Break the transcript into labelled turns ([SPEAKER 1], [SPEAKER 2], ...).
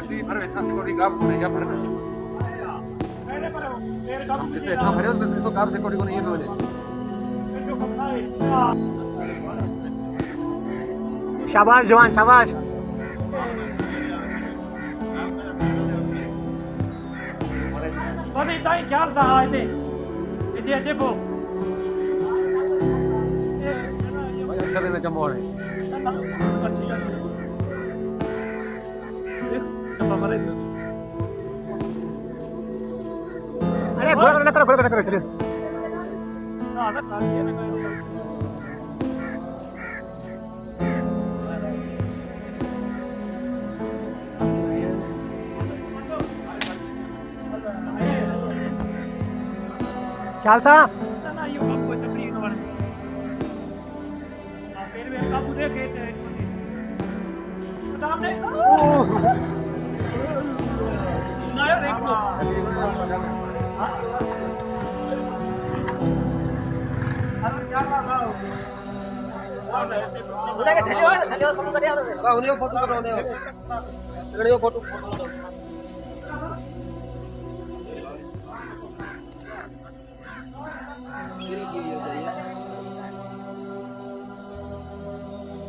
[SPEAKER 1] बच्ची भर ऐसा से कोड़ी काम को नहीं जा पड़ता इसे इतना भरे तो इसको काम से कोड़ी को नहीं बोले
[SPEAKER 2] शाबाश जवान शाबाश
[SPEAKER 3] Tadi tay ख्याल था इसे इसे अच्छे को
[SPEAKER 1] अच्छा दिन जम रहे
[SPEAKER 3] अच्छी अच्छी जब हमारे
[SPEAKER 2] अरे घोड़ा करो चलिए
[SPEAKER 3] ना ना खाली है ना
[SPEAKER 2] चालता
[SPEAKER 3] ना ये आपको तकलीफ ना बने फिर वे काबू देखे थे सामने ना यार देख लो अरे क्या कर रहा हो
[SPEAKER 2] उधर के थलियो फोटो कर दिया
[SPEAKER 1] उन्हें फोटो करो उन्हें फोटो